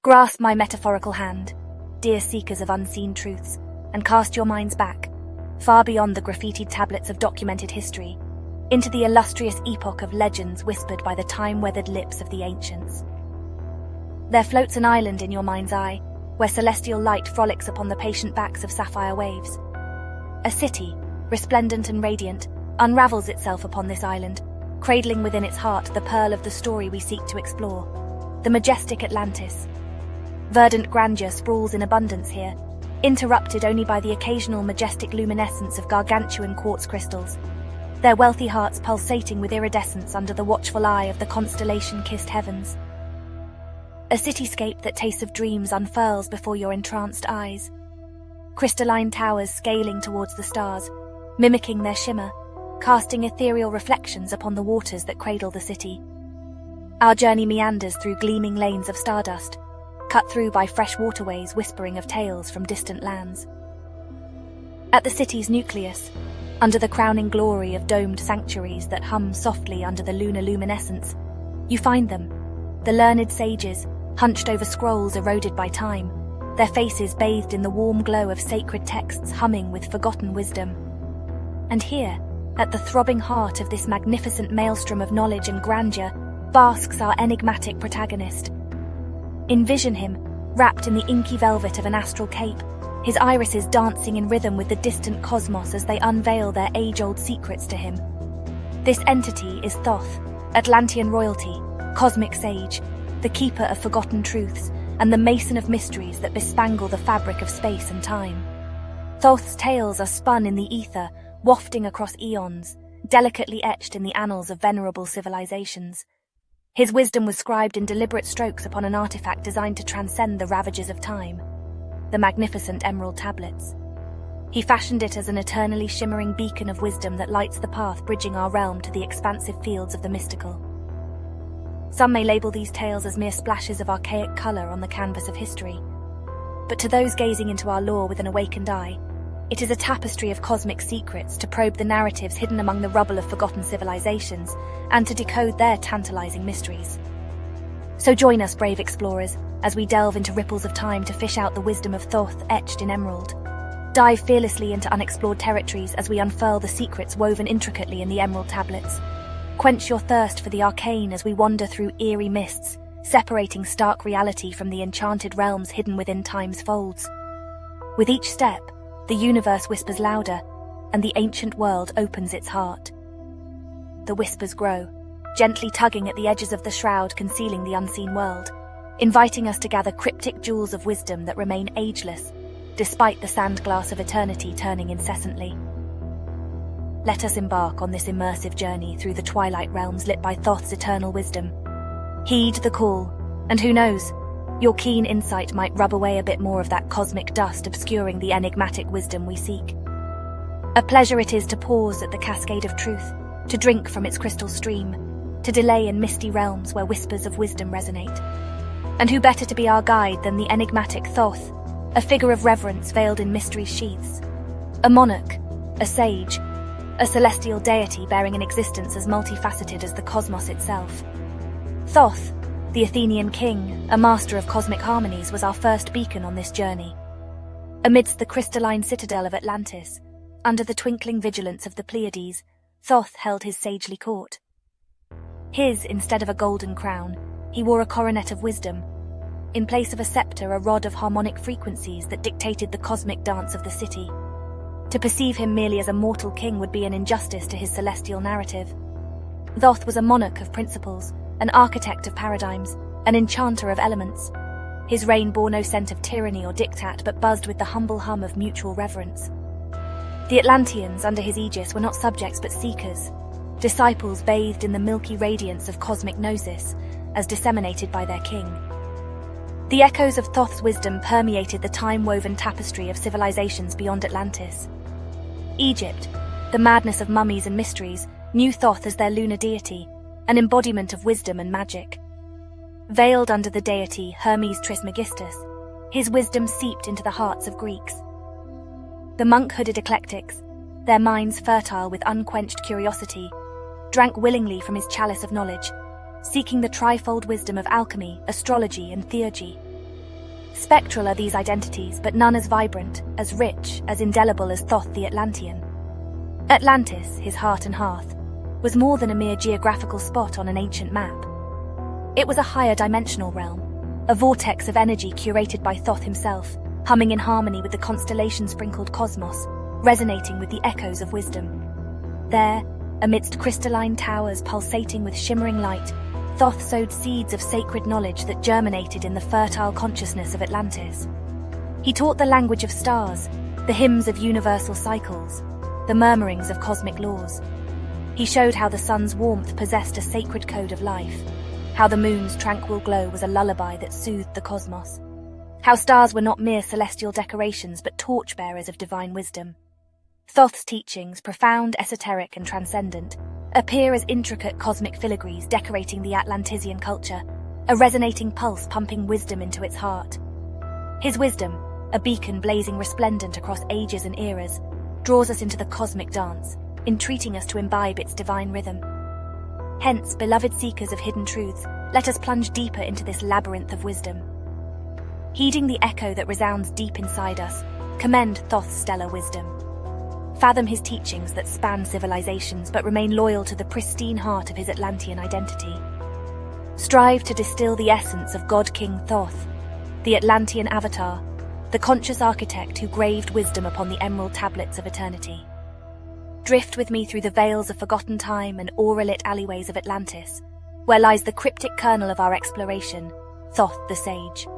Grasp my metaphorical hand, dear seekers of unseen truths, and cast your minds back, far beyond the graffitied tablets of documented history, into the illustrious epoch of legends whispered by the time-weathered lips of the ancients. There floats an island in your mind's eye, where celestial light frolics upon the patient backs of sapphire waves. A city, resplendent and radiant, unravels itself upon this island, cradling within its heart the pearl of the story we seek to explore, the majestic Atlantis. Verdant grandeur sprawls in abundance here, interrupted only by the occasional majestic luminescence of gargantuan quartz crystals, their wealthy hearts pulsating with iridescence under the watchful eye of the constellation-kissed heavens. A cityscape that tastes of dreams unfurls before your entranced eyes. Crystalline towers scaling towards the stars, mimicking their shimmer, casting ethereal reflections upon the waters that cradle the city. Our journey meanders through gleaming lanes of stardust, cut through by fresh waterways whispering of tales from distant lands. At the city's nucleus, under the crowning glory of domed sanctuaries that hum softly under the lunar luminescence, you find them, the learned sages, hunched over scrolls eroded by time, their faces bathed in the warm glow of sacred texts humming with forgotten wisdom. And here, at the throbbing heart of this magnificent maelstrom of knowledge and grandeur, basks our enigmatic protagonist. Envision him, wrapped in the inky velvet of an astral cape, his irises dancing in rhythm with the distant cosmos as they unveil their age-old secrets to him. This entity is Thoth, Atlantean royalty, cosmic sage, the keeper of forgotten truths, and the mason of mysteries that bespangle the fabric of space and time. Thoth's tales are spun in the ether, wafting across eons, delicately etched in the annals of venerable civilizations. His wisdom was scribed in deliberate strokes upon an artifact designed to transcend the ravages of time, the magnificent Emerald Tablets. He fashioned it as an eternally shimmering beacon of wisdom that lights the path bridging our realm to the expansive fields of the mystical. Some may label these tales as mere splashes of archaic color on the canvas of history, but to those gazing into our lore with an awakened eye, it is a tapestry of cosmic secrets to probe the narratives hidden among the rubble of forgotten civilizations and to decode their tantalizing mysteries. So join us, brave explorers, as we delve into ripples of time to fish out the wisdom of Thoth etched in emerald. Dive fearlessly into unexplored territories as we unfurl the secrets woven intricately in the Emerald Tablets. Quench your thirst for the arcane as we wander through eerie mists, separating stark reality from the enchanted realms hidden within time's folds. With each step, the universe whispers louder, and the ancient world opens its heart. The whispers grow, gently tugging at the edges of the shroud concealing the unseen world, inviting us to gather cryptic jewels of wisdom that remain ageless, despite the sand-glass of eternity turning incessantly. Let us embark on this immersive journey through the twilight realms lit by Thoth's eternal wisdom. Heed the call, and who knows, your keen insight might rub away a bit more of that cosmic dust obscuring the enigmatic wisdom we seek. A pleasure it is to pause at the cascade of truth, to drink from its crystal stream, to delay in misty realms where whispers of wisdom resonate. And who better to be our guide than the enigmatic Thoth, a figure of reverence veiled in mystery's sheaths, a monarch, a sage, a celestial deity bearing an existence as multifaceted as the cosmos itself. Thoth, the Athenian king, a master of cosmic harmonies, was our first beacon on this journey. Amidst the crystalline citadel of Atlantis, under the twinkling vigilance of the Pleiades, Thoth held his sagely court. His, instead of a golden crown, he wore a coronet of wisdom. In place of a scepter, a rod of harmonic frequencies that dictated the cosmic dance of the city. To perceive him merely as a mortal king would be an injustice to his celestial narrative. Thoth was a monarch of principles, an architect of paradigms, an enchanter of elements. His reign bore no scent of tyranny or diktat, but buzzed with the humble hum of mutual reverence. The Atlanteans, under his aegis, were not subjects but seekers, disciples bathed in the milky radiance of cosmic gnosis, as disseminated by their king. The echoes of Thoth's wisdom permeated the time-woven tapestry of civilizations beyond Atlantis. Egypt, the madness of mummies and mysteries, knew Thoth as their lunar deity, an embodiment of wisdom and magic. Veiled under the deity Hermes Trismegistus, his wisdom seeped into the hearts of Greeks. The monk-hooded eclectics, their minds fertile with unquenched curiosity, drank willingly from his chalice of knowledge, seeking the trifold wisdom of alchemy, astrology, and theurgy. Spectral are these identities, but none as vibrant, as rich, as indelible as Thoth the Atlantean. Atlantis, his heart and hearth, was more than a mere geographical spot on an ancient map. It was a higher dimensional realm, a vortex of energy curated by Thoth himself, humming in harmony with the constellation-sprinkled cosmos, resonating with the echoes of wisdom. There, amidst crystalline towers pulsating with shimmering light, Thoth sowed seeds of sacred knowledge that germinated in the fertile consciousness of Atlantis. He taught the language of stars, the hymns of universal cycles, the murmurings of cosmic laws. He showed how the sun's warmth possessed a sacred code of life, how the moon's tranquil glow was a lullaby that soothed the cosmos, how stars were not mere celestial decorations but torchbearers of divine wisdom. Thoth's teachings, profound, esoteric, and transcendent, appear as intricate cosmic filigrees decorating the Atlantean culture, a resonating pulse pumping wisdom into its heart. His wisdom, a beacon blazing resplendent across ages and eras, draws us into the cosmic dance, entreating us to imbibe its divine rhythm. Hence, beloved seekers of hidden truths, let us plunge deeper into this labyrinth of wisdom. Heeding the echo that resounds deep inside us, commend Thoth's stellar wisdom. Fathom his teachings that span civilizations but remain loyal to the pristine heart of his Atlantean identity. Strive to distill the essence of God King Thoth, the Atlantean avatar, the conscious architect who graved wisdom upon the Emerald Tablets of eternity. Drift with me through the veils of forgotten time and aura-lit alleyways of Atlantis, where lies the cryptic kernel of our exploration, Thoth the Sage.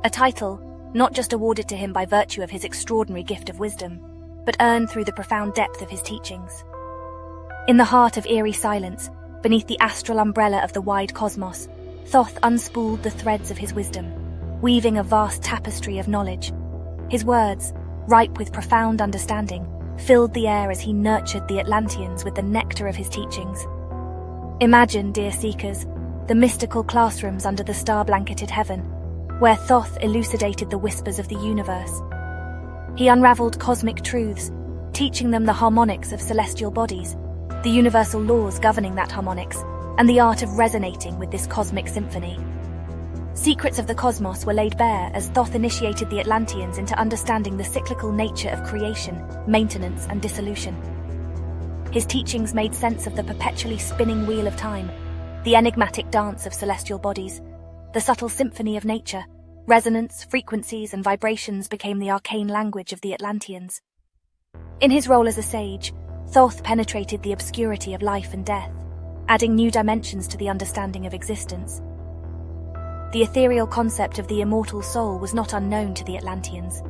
A title not just awarded to him by virtue of his extraordinary gift of wisdom, but earned through the profound depth of his teachings. In the heart of eerie silence, beneath the astral umbrella of the wide cosmos, Thoth unspooled the threads of his wisdom, weaving a vast tapestry of knowledge. His words, ripe with profound understanding, filled the air as he nurtured the Atlanteans with the nectar of his teachings. Imagine, dear seekers, the mystical classrooms under the star-blanketed heaven, where Thoth elucidated the whispers of the universe. He unraveled cosmic truths, teaching them the harmonics of celestial bodies, the universal laws governing that harmonics, and the art of resonating with this cosmic symphony. Secrets of the cosmos were laid bare as Thoth initiated the Atlanteans into understanding the cyclical nature of creation, maintenance, and dissolution. His teachings made sense of the perpetually spinning wheel of time, the enigmatic dance of celestial bodies, the subtle symphony of nature. Resonance, frequencies, and vibrations became the arcane language of the Atlanteans. In his role as a sage, Thoth penetrated the obscurity of life and death, adding new dimensions to the understanding of existence. The ethereal concept of the immortal soul was not unknown to the Atlanteans.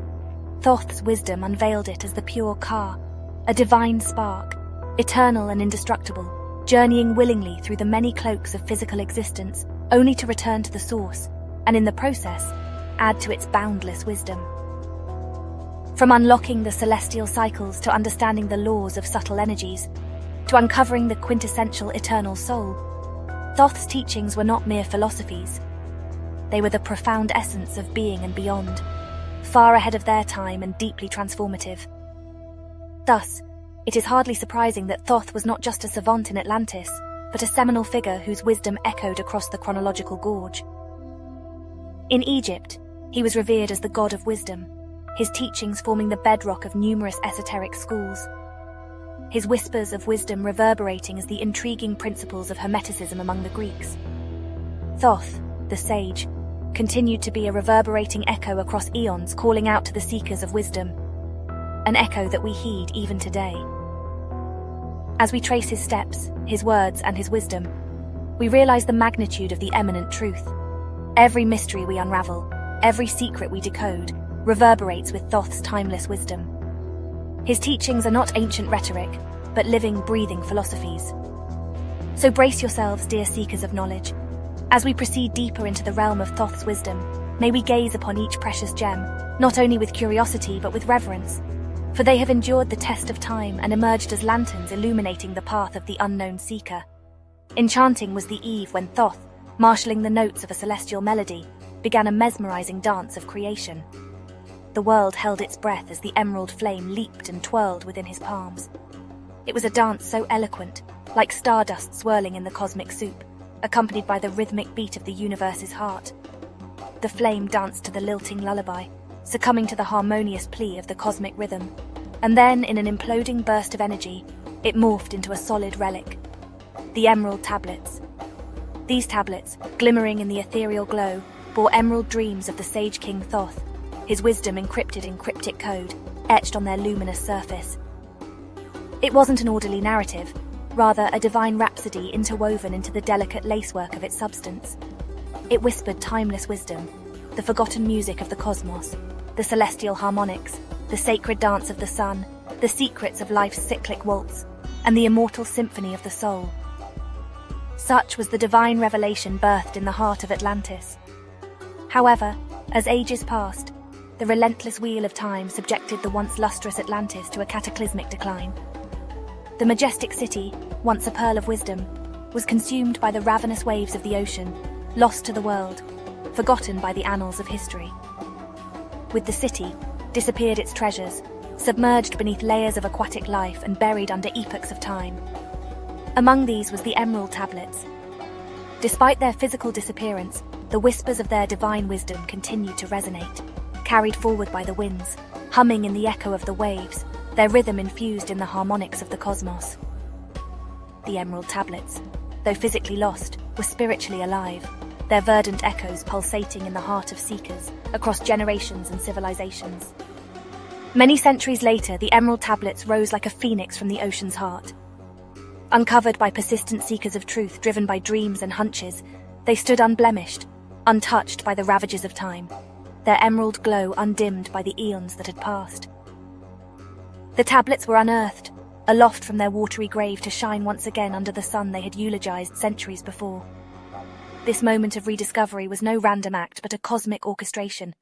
Thoth's wisdom unveiled it as the pure Ka, a divine spark, eternal and indestructible, journeying willingly through the many cloaks of physical existence, only to return to the source, and in the process, add to its boundless wisdom. From unlocking the celestial cycles to understanding the laws of subtle energies, to uncovering the quintessential eternal soul, Thoth's teachings were not mere philosophies. They were the profound essence of being and beyond, far ahead of their time and deeply transformative. Thus, it is hardly surprising that Thoth was not just a savant in Atlantis, but a seminal figure whose wisdom echoed across the chronological gorge. In Egypt, he was revered as the god of wisdom, his teachings forming the bedrock of numerous esoteric schools. His whispers of wisdom reverberating as the intriguing principles of Hermeticism among the Greeks. Thoth, the sage, continued to be a reverberating echo across eons, calling out to the seekers of wisdom, an echo that we heed even today. As we trace his steps, his words, and his wisdom, we realize the magnitude of the eminent truth. Every mystery we unravel, every secret we decode, reverberates with Thoth's timeless wisdom. His teachings are not ancient rhetoric, but living, breathing philosophies. So brace yourselves, dear seekers of knowledge. As we proceed deeper into the realm of Thoth's wisdom, may we gaze upon each precious gem, not only with curiosity but with reverence, for they have endured the test of time and emerged as lanterns illuminating the path of the unknown seeker. Enchanting was the eve when Thoth, marshalling the notes of a celestial melody, began a mesmerizing dance of creation. The world held its breath as the emerald flame leaped and twirled within his palms. It was a dance so eloquent, like stardust swirling in the cosmic soup, accompanied by the rhythmic beat of the universe's heart. the flame danced to the lilting lullaby, succumbing to the harmonious plea of the cosmic rhythm. And then, in an imploding burst of energy, it morphed into a solid relic. The Emerald Tablets. These tablets, glimmering in the ethereal glow, bore emerald dreams of the sage king Thoth, his wisdom encrypted in cryptic code, etched on their luminous surface. It wasn't an orderly narrative, rather a divine rhapsody interwoven into the delicate lacework of its substance. It whispered timeless wisdom, the forgotten music of the cosmos, the celestial harmonics, the sacred dance of the sun, the secrets of life's cyclic waltz, and the immortal symphony of the soul. Such was the divine revelation birthed in the heart of Atlantis. However, as ages passed, the relentless wheel of time subjected the once lustrous Atlantis to a cataclysmic decline. The majestic city, once a pearl of wisdom, was consumed by the ravenous waves of the ocean, lost to the world, forgotten by the annals of history. With the city, disappeared its treasures, submerged beneath layers of aquatic life and buried under epochs of time. Among these was the Emerald Tablets. Despite their physical disappearance, the whispers of their divine wisdom continued to resonate, carried forward by the winds, humming in the echo of the waves, their rhythm infused in the harmonics of the cosmos. The Emerald Tablets, though physically lost, were spiritually alive, their verdant echoes pulsating in the heart of seekers across generations and civilizations. Many centuries later, the Emerald Tablets rose like a phoenix from the ocean's heart. Uncovered by persistent seekers of truth driven by dreams and hunches, they stood unblemished, untouched by the ravages of time, their emerald glow undimmed by the eons that had passed. The tablets were unearthed, aloft from their watery grave to shine once again under the sun they had eulogized centuries before. This moment of rediscovery was no random act, but a cosmic orchestration.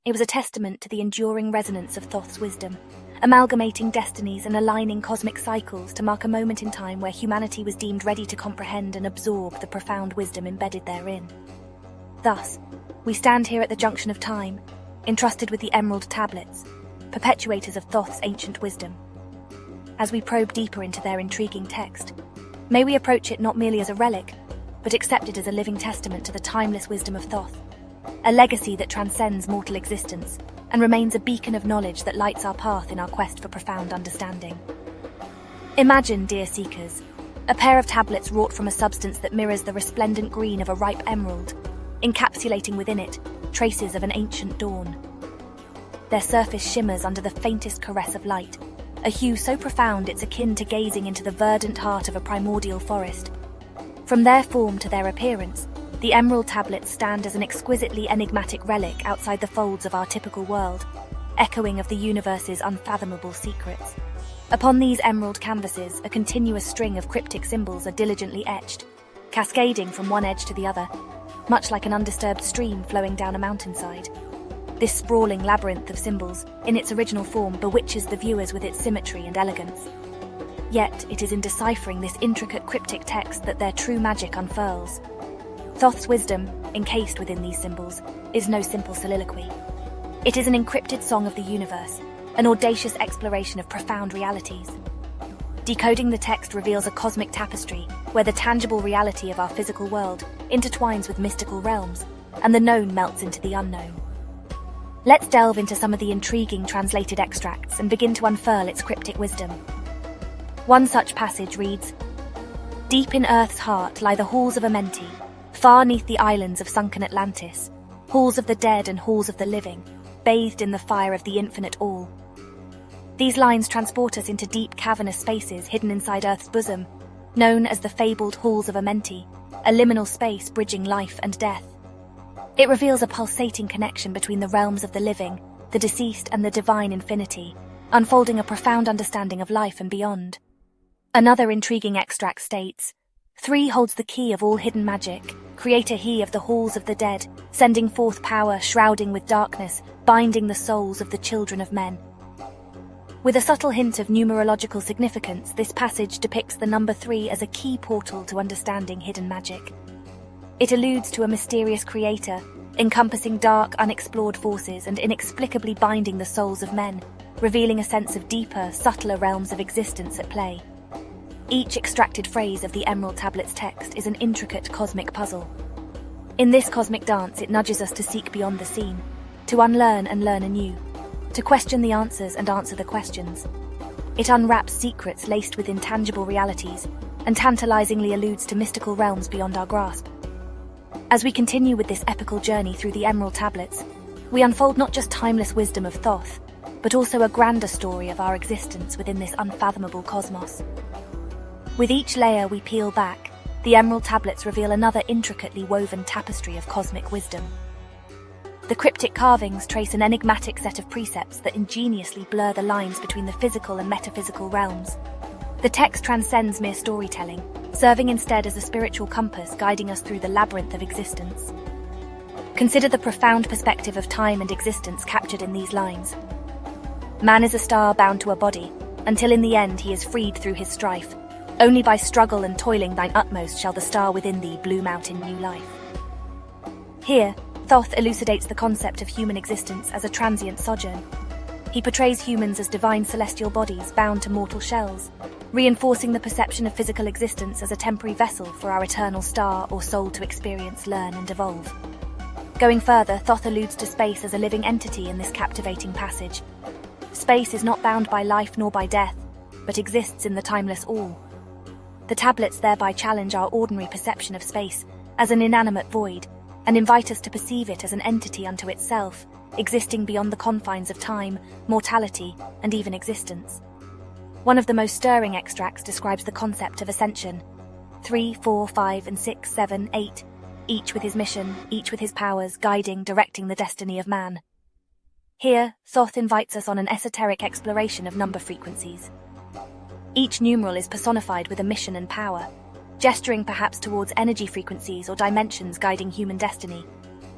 It was a testament to the enduring resonance of Thoth's wisdom, amalgamating destinies and aligning cosmic cycles to mark a moment in time where humanity was deemed ready to comprehend and absorb the profound wisdom embedded therein. Thus, we stand here at the junction of time, entrusted with the Emerald Tablets, perpetuators of Thoth's ancient wisdom. As we probe deeper into their intriguing text, may we approach it not merely as a relic, but accept it as a living testament to the timeless wisdom of Thoth, a legacy that transcends mortal existence and remains a beacon of knowledge that lights our path in our quest for profound understanding. Imagine, dear seekers, a pair of tablets wrought from a substance that mirrors the resplendent green of a ripe emerald, encapsulating within it traces of an ancient dawn. Their surface shimmers under the faintest caress of light, a hue so profound it's akin to gazing into the verdant heart of a primordial forest. From their form to their appearance, the Emerald Tablets stand as an exquisitely enigmatic relic outside the folds of our typical world, echoing of the universe's unfathomable secrets. Upon these emerald canvases, a continuous string of cryptic symbols are diligently etched, cascading from one edge to the other, much like an undisturbed stream flowing down a mountainside. This sprawling labyrinth of symbols, in its original form, bewitches the viewers with its symmetry and elegance. Yet, it is in deciphering this intricate cryptic text that their true magic unfurls. Thoth's wisdom, encased within these symbols, is no simple soliloquy. It is an encrypted song of the universe, an audacious exploration of profound realities. Decoding the text reveals a cosmic tapestry where the tangible reality of our physical world intertwines with mystical realms, and the known melts into the unknown. Let's delve into some of the intriguing translated extracts and begin to unfurl its cryptic wisdom. One such passage reads, "Deep in Earth's heart lie the Halls of Amenti, far 'neath the islands of sunken Atlantis, halls of the dead and halls of the living, bathed in the fire of the infinite all." These lines transport us into deep cavernous spaces hidden inside Earth's bosom, known as the fabled Halls of Amenti, a liminal space bridging life and death. It reveals a pulsating connection between the realms of the living, the deceased, and the divine infinity, unfolding a profound understanding of life and beyond. Another intriguing extract states, "Three holds the key of all hidden magic, creator he of the halls of the dead, sending forth power, shrouding with darkness, binding the souls of the children of men." With a subtle hint of numerological significance, this passage depicts the number 3 as a key portal to understanding hidden magic. It alludes to a mysterious creator, encompassing dark, unexplored forces and inexplicably binding the souls of men, revealing a sense of deeper, subtler realms of existence at play. Each extracted phrase of the Emerald Tablets text is an intricate cosmic puzzle. In this cosmic dance, it nudges us to seek beyond the seen, to unlearn and learn anew, to question the answers and answer the questions. It unwraps secrets laced with intangible realities and tantalizingly alludes to mystical realms beyond our grasp. As we continue with this epical journey through the Emerald Tablets, we unfold not just timeless wisdom of Thoth, but also a grander story of our existence within this unfathomable cosmos. With each layer we peel back, the Emerald Tablets reveal another intricately woven tapestry of cosmic wisdom. The cryptic carvings trace an enigmatic set of precepts that ingeniously blur the lines between the physical and metaphysical realms. The text transcends mere storytelling, serving instead as a spiritual compass guiding us through the labyrinth of existence. Consider the profound perspective of time and existence captured in these lines. Man is a star bound to a body, until in the end he is freed through his strife. Only by struggle and toiling thine utmost shall the star within thee bloom out in new life. Here, Thoth elucidates the concept of human existence as a transient sojourn. He portrays humans as divine celestial bodies bound to mortal shells, reinforcing the perception of physical existence as a temporary vessel for our eternal star or soul to experience, learn, and evolve. Going further, Thoth alludes to space as a living entity in this captivating passage. Space is not bound by life nor by death, but exists in the timeless all. The tablets thereby challenge our ordinary perception of space as an inanimate void, and invite us to perceive it as an entity unto itself, existing beyond the confines of time, mortality, and even existence. One of the most stirring extracts describes the concept of ascension. 3, 4, 5, and 6, 7, 8, each with his mission, each with his powers, guiding, directing the destiny of man. Here, Thoth invites us on an esoteric exploration of number frequencies. Each numeral is personified with a mission and power, gesturing perhaps towards energy frequencies or dimensions guiding human destiny,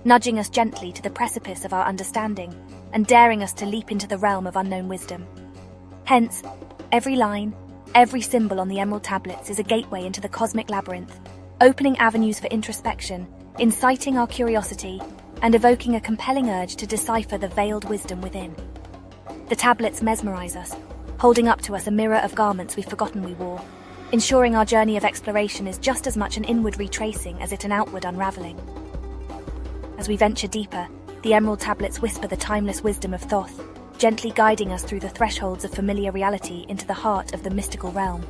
nudging us gently to the precipice of our understanding and daring us to leap into the realm of unknown wisdom. Hence, every line, every symbol on the Emerald Tablets is a gateway into the cosmic labyrinth, opening avenues for introspection, inciting our curiosity, and evoking a compelling urge to decipher the veiled wisdom within. The tablets mesmerize us, holding up to us a mirror of garments we've forgotten we wore, ensuring our journey of exploration is just as much an inward retracing as it an outward unraveling. As we venture deeper, the Emerald Tablets whisper the timeless wisdom of Thoth, gently guiding us through the thresholds of familiar reality into the heart of the mystical realm.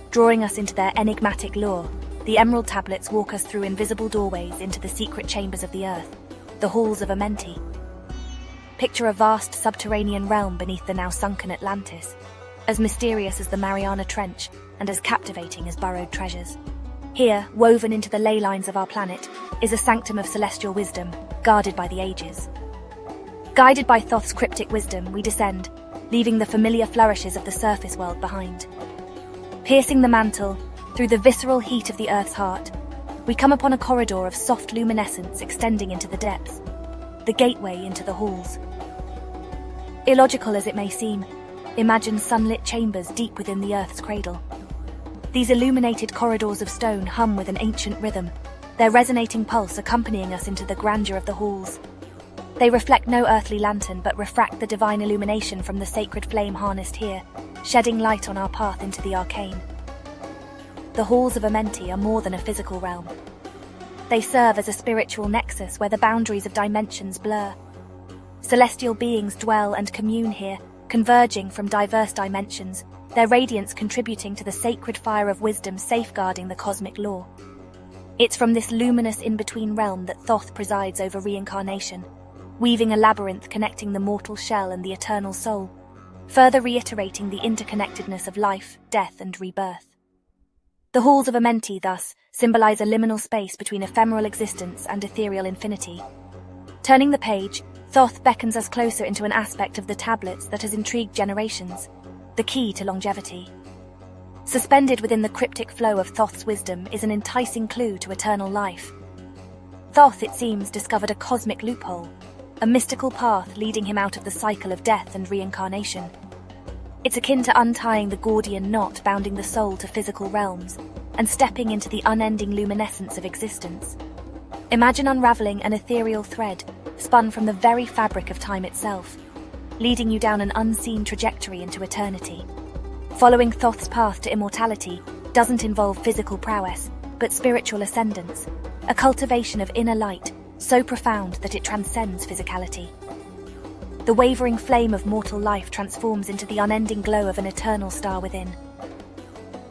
Drawing us into their enigmatic lore, the Emerald Tablets walk us through invisible doorways into the secret chambers of the earth, the Halls of Amenti. Picture a vast subterranean realm beneath the now sunken Atlantis, as mysterious as the Mariana Trench and as captivating as burrowed treasures. Here, woven into the ley lines of our planet, is a sanctum of celestial wisdom, guarded by the ages. Guided by Thoth's cryptic wisdom, we descend, leaving the familiar flourishes of the surface world behind. Piercing the mantle, through the visceral heat of the Earth's heart, we come upon a corridor of soft luminescence extending into the depths, the gateway into the halls. Illogical as it may seem, imagine sunlit chambers deep within the Earth's cradle. These illuminated corridors of stone hum with an ancient rhythm, their resonating pulse accompanying us into the grandeur of the halls. They reflect no earthly lantern but refract the divine illumination from the sacred flame harnessed here, shedding light on our path into the arcane. The Halls of Amenti are more than a physical realm. They serve as a spiritual nexus where the boundaries of dimensions blur. Celestial beings dwell and commune here, converging from diverse dimensions, their radiance contributing to the sacred fire of wisdom safeguarding the cosmic law. It's from this luminous in-between realm that Thoth presides over reincarnation, weaving a labyrinth connecting the mortal shell and the eternal soul, further reiterating the interconnectedness of life, death, and rebirth. The Halls of Amenti, thus, symbolize a liminal space between ephemeral existence and ethereal infinity. Turning the page, Thoth beckons us closer into an aspect of the tablets that has intrigued generations, the key to longevity. Suspended within the cryptic flow of Thoth's wisdom is an enticing clue to eternal life. Thoth, it seems, discovered a cosmic loophole, a mystical path leading him out of the cycle of death and reincarnation. It's akin to untying the Gordian knot bounding the soul to physical realms and stepping into the unending luminescence of existence. Imagine unraveling an ethereal thread spun from the very fabric of time itself, leading you down an unseen trajectory into eternity. Following Thoth's path to immortality doesn't involve physical prowess, but spiritual ascendance, a cultivation of inner light so profound that it transcends physicality. The wavering flame of mortal life transforms into the unending glow of an eternal star within.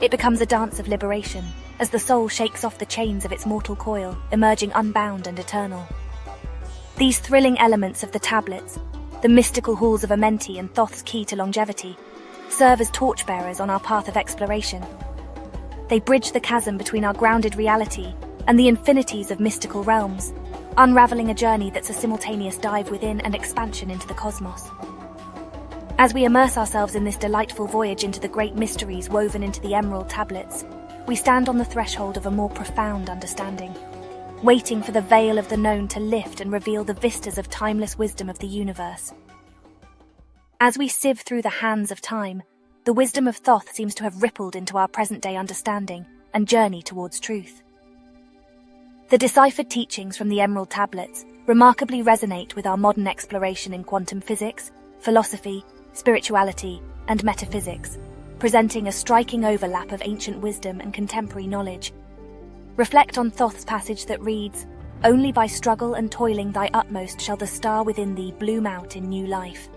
It becomes a dance of liberation, as the soul shakes off the chains of its mortal coil, emerging unbound and eternal. These thrilling elements of the tablets, the mystical Halls of Amenti and Thoth's key to longevity, serve as torchbearers on our path of exploration. They bridge the chasm between our grounded reality and the infinities of mystical realms, unraveling a journey that's a simultaneous dive within and expansion into the cosmos. As we immerse ourselves in this delightful voyage into the great mysteries woven into the Emerald Tablets, we stand on the threshold of a more profound understanding, waiting for the veil of the known to lift and reveal the vistas of timeless wisdom of the universe. As we sieve through the hands of time, the wisdom of Thoth seems to have rippled into our present-day understanding and journey towards truth. The deciphered teachings from the Emerald Tablets remarkably resonate with our modern exploration in quantum physics, philosophy, spirituality, and metaphysics, presenting a striking overlap of ancient wisdom and contemporary knowledge. Reflect on Thoth's passage that reads, "Only by struggle and toiling thy utmost shall the star within thee bloom out in new life."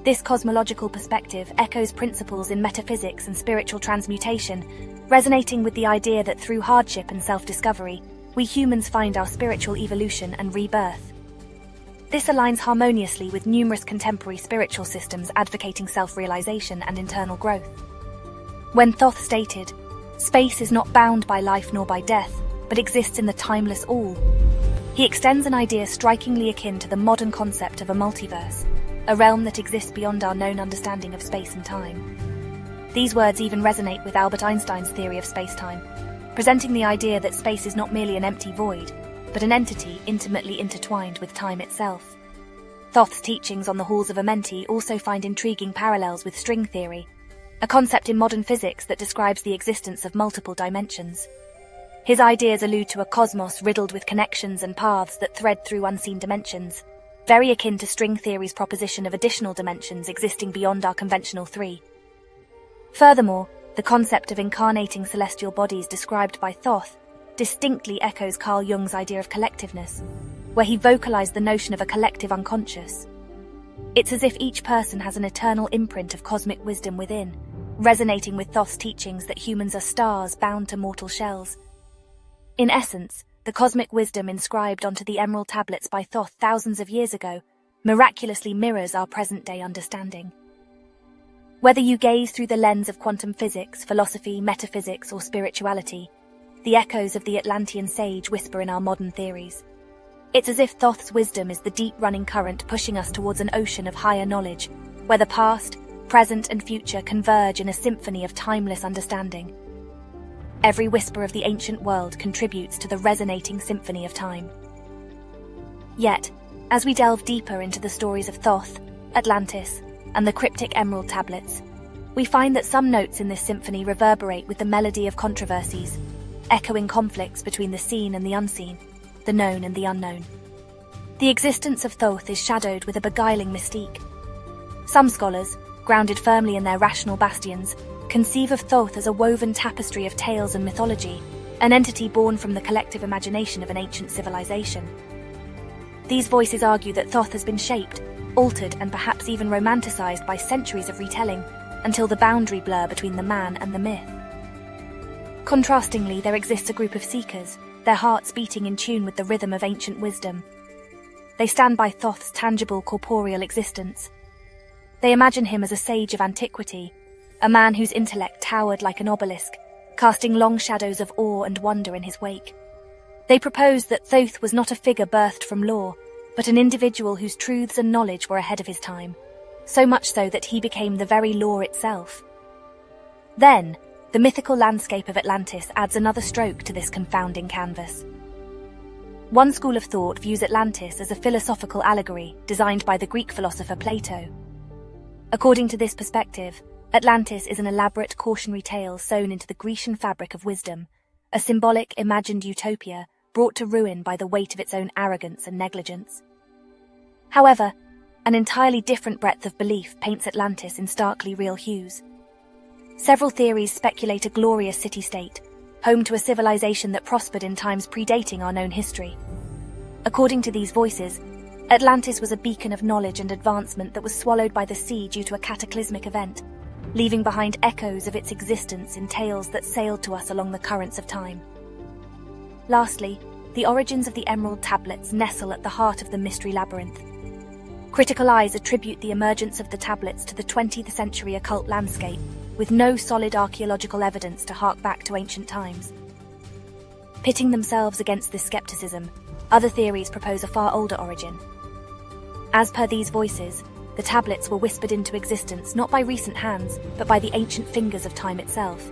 This cosmological perspective echoes principles in metaphysics and spiritual transmutation, resonating with the idea that through hardship and self-discovery, we humans find our spiritual evolution and rebirth. This aligns harmoniously with numerous contemporary spiritual systems advocating self-realization and internal growth. When Thoth stated, "Space is not bound by life nor by death, but exists in the timeless all," he extends an idea strikingly akin to the modern concept of a multiverse, a realm that exists beyond our known understanding of space and time. These words even resonate with Albert Einstein's theory of space-time, presenting the idea that space is not merely an empty void, but an entity intimately intertwined with time itself. Thoth's teachings on the Halls of Amenti also find intriguing parallels with string theory, a concept in modern physics that describes the existence of multiple dimensions. His ideas allude to a cosmos riddled with connections and paths that thread through unseen dimensions, very akin to string theory's proposition of additional dimensions existing beyond our conventional three. Furthermore, the concept of incarnating celestial bodies described by Thoth distinctly echoes Carl Jung's idea of collectiveness, where he vocalized the notion of a collective unconscious. It's as if each person has an eternal imprint of cosmic wisdom within, resonating with Thoth's teachings that humans are stars bound to mortal shells. In essence, the cosmic wisdom inscribed onto the Emerald Tablets by Thoth thousands of years ago miraculously mirrors our present-day understanding. Whether you gaze through the lens of quantum physics, philosophy, metaphysics, or spirituality, the echoes of the Atlantean sage whisper in our modern theories. It's as if Thoth's wisdom is the deep-running current pushing us towards an ocean of higher knowledge, where the past, present, and future converge in a symphony of timeless understanding. Every whisper of the ancient world contributes to the resonating symphony of time. Yet, as we delve deeper into the stories of Thoth, Atlantis, and the cryptic Emerald Tablets, we find that some notes in this symphony reverberate with the melody of Controversies, echoing conflicts between the seen and the unseen, the known and the unknown. The existence of Thoth is shadowed with a beguiling mystique. Some scholars, grounded firmly in their rational bastions, conceive of Thoth as a woven tapestry of tales and mythology, an entity born from the collective imagination of an ancient civilization. These voices argue that Thoth has been shaped, altered, and perhaps even romanticized by centuries of retelling, until the boundary blur between the man and the myth. Contrastingly, there exists a group of seekers, their hearts beating in tune with the rhythm of ancient wisdom. They stand by Thoth's tangible corporeal existence. They imagine him as a sage of antiquity, a man whose intellect towered like an obelisk, casting long shadows of awe and wonder in his wake. They propose that Thoth was not a figure birthed from lore, but an individual whose truths and knowledge were ahead of his time, so much so that he became the very lore itself. Then, the mythical landscape of Atlantis adds another stroke to this confounding canvas. One school of thought views Atlantis as a philosophical allegory designed by the Greek philosopher Plato. According to this perspective, Atlantis is an elaborate cautionary tale sewn into the Grecian fabric of wisdom, a symbolic, imagined utopia brought to ruin by the weight of its own arrogance and negligence. However, an entirely different breadth of belief paints Atlantis in starkly real hues. Several theories speculate a glorious city-state, home to a civilization that prospered in times predating our known history. According to these voices, Atlantis was a beacon of knowledge and advancement that was swallowed by the sea due to a cataclysmic event, leaving behind echoes of its existence in tales that sailed to us along the currents of time. Lastly, the origins of the Emerald Tablets nestle at the heart of the mystery labyrinth. Critical eyes attribute the emergence of the tablets to the 20th century occult landscape, with no solid archaeological evidence to hark back to ancient times. Pitting themselves against this skepticism, other theories propose a far older origin. As per these voices, the tablets were whispered into existence not by recent hands, but by the ancient fingers of time itself.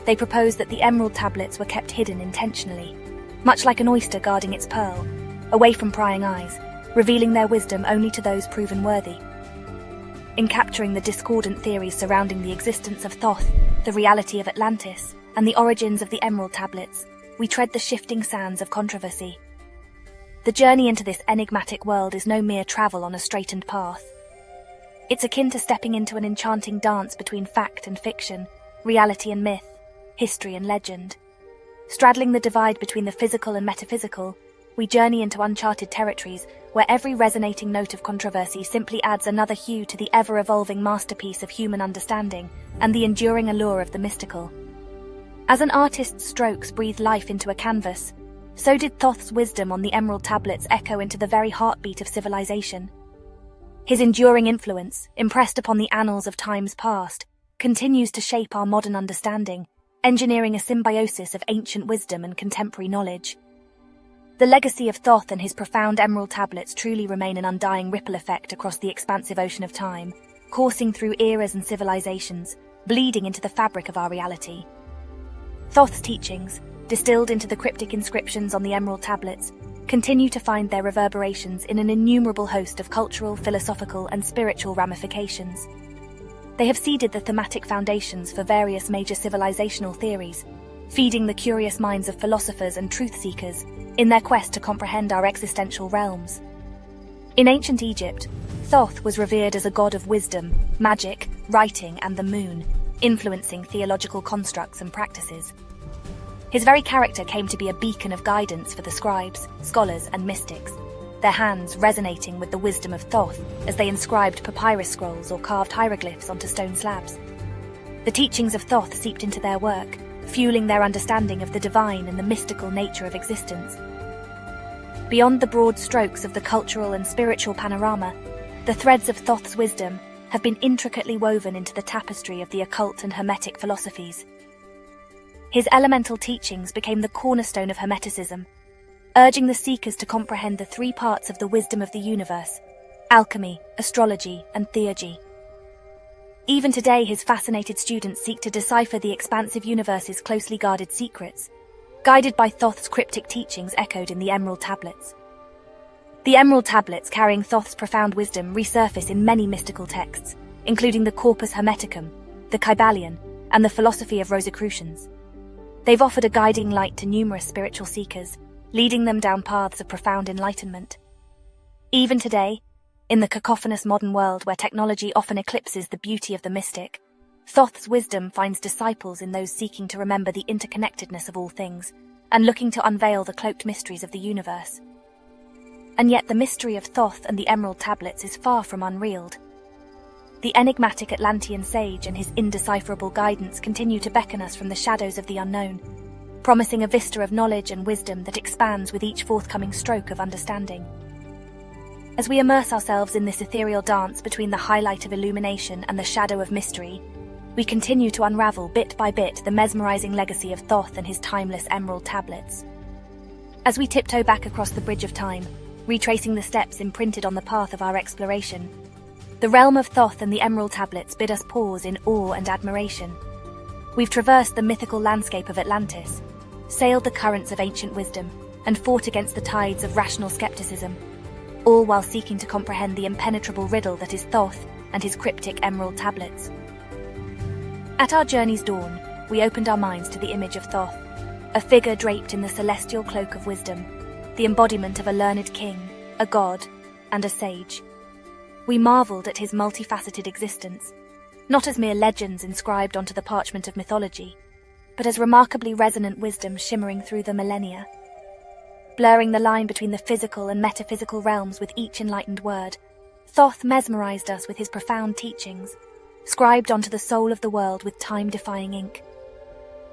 They propose that the Emerald Tablets were kept hidden intentionally, much like an oyster guarding its pearl, away from prying eyes, revealing their wisdom only to those proven worthy. In capturing the discordant theories surrounding the existence of Thoth, the reality of Atlantis, and the origins of the Emerald Tablets, we tread the shifting sands of controversy. The journey into this enigmatic world is no mere travel on a straightened path. It's akin to stepping into an enchanting dance between fact and fiction, reality and myth, history and legend. Straddling the divide between the physical and metaphysical, we journey into uncharted territories where every resonating note of controversy simply adds another hue to the ever-evolving masterpiece of human understanding and the enduring allure of the mystical. As an artist's strokes breathe life into a canvas, so did Thoth's wisdom on the Emerald Tablets echo into the very heartbeat of civilization. His enduring influence, impressed upon the annals of times past, continues to shape our modern understanding, engineering a symbiosis of ancient wisdom and contemporary knowledge. The legacy of Thoth and his profound Emerald Tablets truly remain an undying ripple effect across the expansive ocean of time, coursing through eras and civilizations, bleeding into the fabric of our reality. Thoth's teachings, distilled into the cryptic inscriptions on the Emerald Tablets, continue to find their reverberations in an innumerable host of cultural, philosophical, and spiritual ramifications. They have seeded the thematic foundations for various major civilizational theories, feeding the curious minds of philosophers and truth-seekers in their quest to comprehend our existential realms. In ancient Egypt, Thoth was revered as a god of wisdom, magic, writing, and the moon, influencing theological constructs and practices. His very character came to be a beacon of guidance for the scribes, scholars, and mystics, their hands resonating with the wisdom of Thoth as they inscribed papyrus scrolls or carved hieroglyphs onto stone slabs. The teachings of Thoth seeped into their work, fueling their understanding of the divine and the mystical nature of existence. Beyond the broad strokes of the cultural and spiritual panorama, the threads of Thoth's wisdom have been intricately woven into the tapestry of the occult and Hermetic philosophies. His elemental teachings became the cornerstone of Hermeticism, urging the seekers to comprehend the three parts of the wisdom of the universe: alchemy, astrology, and theurgy. Even today, his fascinated students seek to decipher the expansive universe's closely guarded secrets, guided by Thoth's cryptic teachings echoed in the Emerald Tablets. The Emerald Tablets, carrying Thoth's profound wisdom, resurface in many mystical texts, including the Corpus Hermeticum, the Kybalion, and the Philosophy of Rosicrucians. They've offered a guiding light to numerous spiritual seekers, leading them down paths of profound enlightenment. Even today, in the cacophonous modern world where technology often eclipses the beauty of the mystic, Thoth's wisdom finds disciples in those seeking to remember the interconnectedness of all things and looking to unveil the cloaked mysteries of the universe. And yet the mystery of Thoth and the Emerald Tablets is far from unreeled. The enigmatic Atlantean sage and his indecipherable guidance continue to beckon us from the shadows of the unknown, promising a vista of knowledge and wisdom that expands with each forthcoming stroke of understanding. As we immerse ourselves in this ethereal dance between the highlight of illumination and the shadow of mystery, we continue to unravel bit by bit the mesmerizing legacy of Thoth and his timeless Emerald Tablets. As we tiptoe back across the bridge of time, retracing the steps imprinted on the path of our exploration, the realm of Thoth and the Emerald Tablets bid us pause in awe and admiration. We've traversed the mythical landscape of Atlantis, sailed the currents of ancient wisdom, and fought against the tides of rational skepticism, all while seeking to comprehend the impenetrable riddle that is Thoth and his cryptic Emerald Tablets. At our journey's dawn, we opened our minds to the image of Thoth, a figure draped in the celestial cloak of wisdom, the embodiment of a learned king, a god, and a sage. We marveled at his multifaceted existence, not as mere legends inscribed onto the parchment of mythology, but as remarkably resonant wisdom shimmering through the millennia. Blurring the line between the physical and metaphysical realms with each enlightened word, Thoth mesmerized us with his profound teachings, scribed onto the soul of the world with time-defying ink.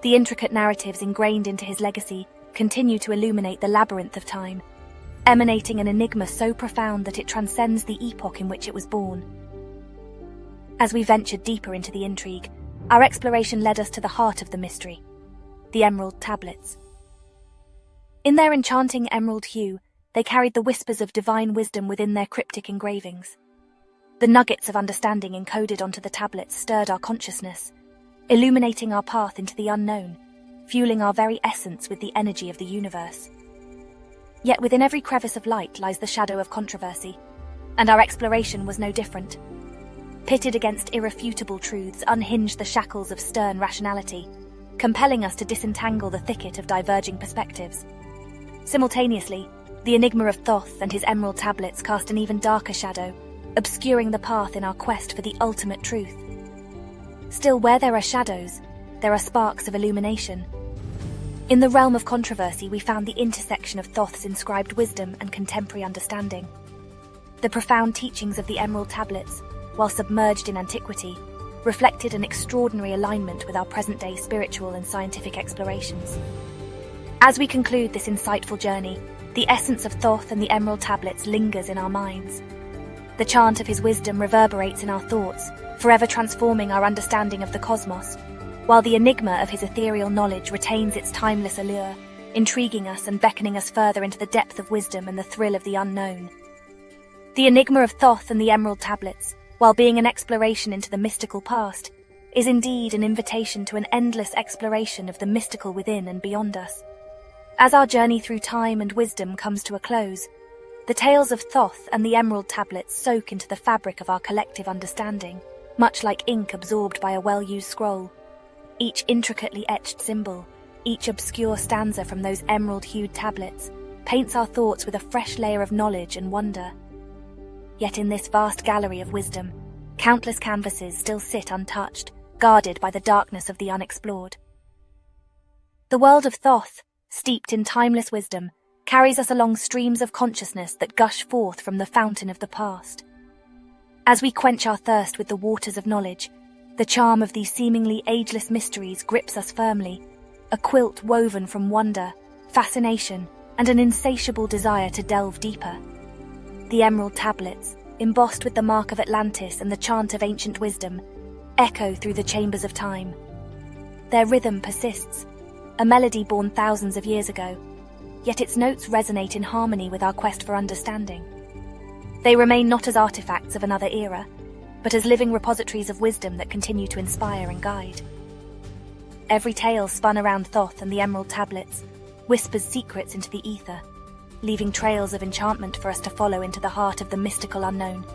The intricate narratives ingrained into his legacy continue to illuminate the labyrinth of time, emanating an enigma so profound that it transcends the epoch in which it was born. As we ventured deeper into the intrigue, our exploration led us to the heart of the mystery, the Emerald Tablets. In their enchanting emerald hue, they carried the whispers of divine wisdom within their cryptic engravings. The nuggets of understanding encoded onto the tablets stirred our consciousness, illuminating our path into the unknown, fueling our very essence with the energy of the universe. Yet within every crevice of light lies the shadow of controversy, and our exploration was no different. Pitted against irrefutable truths unhinged the shackles of stern rationality, compelling us to disentangle the thicket of diverging perspectives. Simultaneously, the enigma of Thoth and his emerald tablets cast an even darker shadow, obscuring the path in our quest for the ultimate truth. Still, where there are shadows, there are sparks of illumination. In the realm of controversy, we found the intersection of Thoth's inscribed wisdom and contemporary understanding. The profound teachings of the Emerald Tablets, while submerged in antiquity, reflected an extraordinary alignment with our present-day spiritual and scientific explorations. As we conclude this insightful journey, the essence of Thoth and the Emerald Tablets lingers in our minds. The chant of his wisdom reverberates in our thoughts, forever transforming our understanding of the cosmos, while the enigma of his ethereal knowledge retains its timeless allure, intriguing us and beckoning us further into the depth of wisdom and the thrill of the unknown. The enigma of Thoth and the Emerald Tablets, while being an exploration into the mystical past, is indeed an invitation to an endless exploration of the mystical within and beyond us. As our journey through time and wisdom comes to a close, the tales of Thoth and the Emerald Tablets soak into the fabric of our collective understanding, much like ink absorbed by a well-used scroll. Each intricately etched symbol, each obscure stanza from those emerald-hued tablets, paints our thoughts with a fresh layer of knowledge and wonder. Yet in this vast gallery of wisdom, countless canvases still sit untouched, guarded by the darkness of the unexplored. The world of Thoth, steeped in timeless wisdom, carries us along streams of consciousness that gush forth from the fountain of the past. As we quench our thirst with the waters of knowledge, the charm of these seemingly ageless mysteries grips us firmly, a quilt woven from wonder, fascination, and an insatiable desire to delve deeper. The Emerald Tablets, embossed with the mark of Atlantis and the chant of ancient wisdom, echo through the chambers of time. Their rhythm persists, a melody born thousands of years ago, yet its notes resonate in harmony with our quest for understanding. They remain not as artifacts of another era, but as living repositories of wisdom that continue to inspire and guide. Every tale spun around Thoth and the Emerald Tablets whispers secrets into the ether, leaving trails of enchantment for us to follow into the heart of the mystical unknown.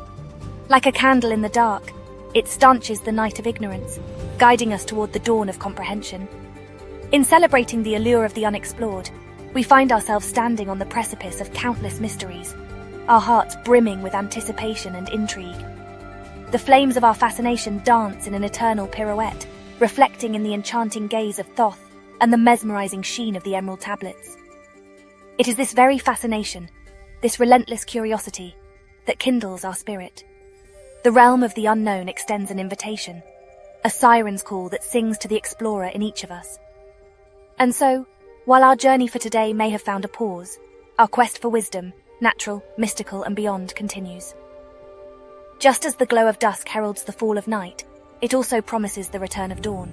Like a candle in the dark, it stanches the night of ignorance, guiding us toward the dawn of comprehension. In celebrating the allure of the unexplored, we find ourselves standing on the precipice of countless mysteries, our hearts brimming with anticipation and intrigue. The flames of our fascination dance in an eternal pirouette, reflecting in the enchanting gaze of Thoth and the mesmerizing sheen of the Emerald Tablets. It is this very fascination, this relentless curiosity, that kindles our spirit. The realm of the unknown extends an invitation, a siren's call that sings to the explorer in each of us. And so, while our journey for today may have found a pause, our quest for wisdom, natural, mystical, and beyond continues. Just as the glow of dusk heralds the fall of night, it also promises the return of dawn.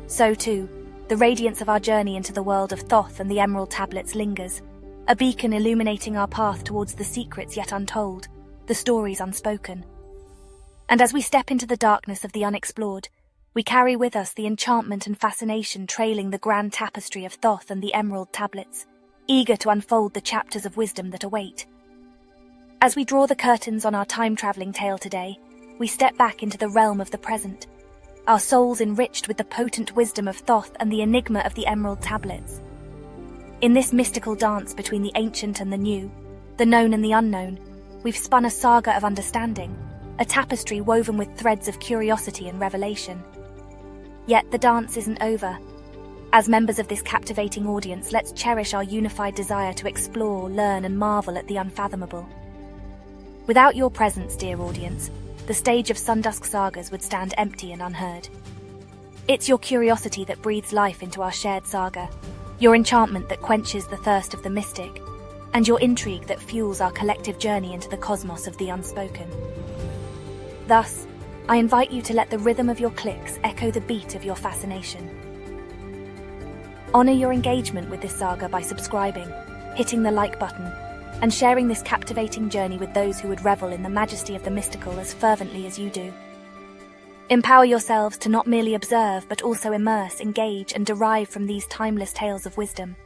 So too, the radiance of our journey into the world of Thoth and the Emerald Tablets lingers, a beacon illuminating our path towards the secrets yet untold, the stories unspoken. And as we step into the darkness of the unexplored, we carry with us the enchantment and fascination trailing the grand tapestry of Thoth and the Emerald Tablets, eager to unfold the chapters of wisdom that await. As we draw the curtains on our time-traveling tale today, we step back into the realm of the present, our souls enriched with the potent wisdom of Thoth and the enigma of the Emerald Tablets. In this mystical dance between the ancient and the new, the known and the unknown, we've spun a saga of understanding, a tapestry woven with threads of curiosity and revelation. Yet the dance isn't over. As members of this captivating audience, let's cherish our unified desire to explore, learn, and marvel at the unfathomable. Without your presence, dear audience, the stage of Sundusk Sagas would stand empty and unheard. It's your curiosity that breathes life into our shared saga, your enchantment that quenches the thirst of the mystic, and your intrigue that fuels our collective journey into the cosmos of the unspoken. Thus, I invite you to let the rhythm of your clicks echo the beat of your fascination. Honor your engagement with this saga by subscribing, hitting the like button, and sharing this captivating journey with those who would revel in the majesty of the mystical as fervently as you do. Empower yourselves to not merely observe, but also immerse, engage, and derive from these timeless tales of wisdom.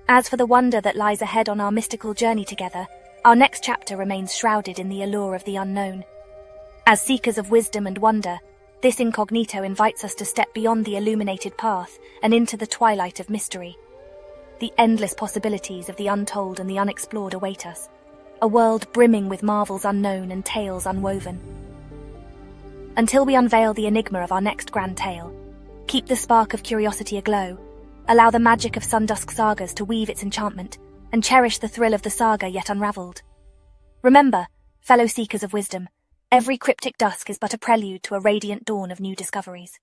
As for the wonder that lies ahead on our mystical journey together, our next chapter remains shrouded in the allure of the unknown. As seekers of wisdom and wonder, this incognito invites us to step beyond the illuminated path and into the twilight of mystery. The endless possibilities of the untold and the unexplored await us, a world brimming with marvels unknown and tales unwoven. Until we unveil the enigma of our next grand tale, keep the spark of curiosity aglow, allow the magic of Sundusk Sagas to weave its enchantment, and cherish the thrill of the saga yet unraveled. Remember, fellow seekers of wisdom, every cryptic dusk is but a prelude to a radiant dawn of new discoveries.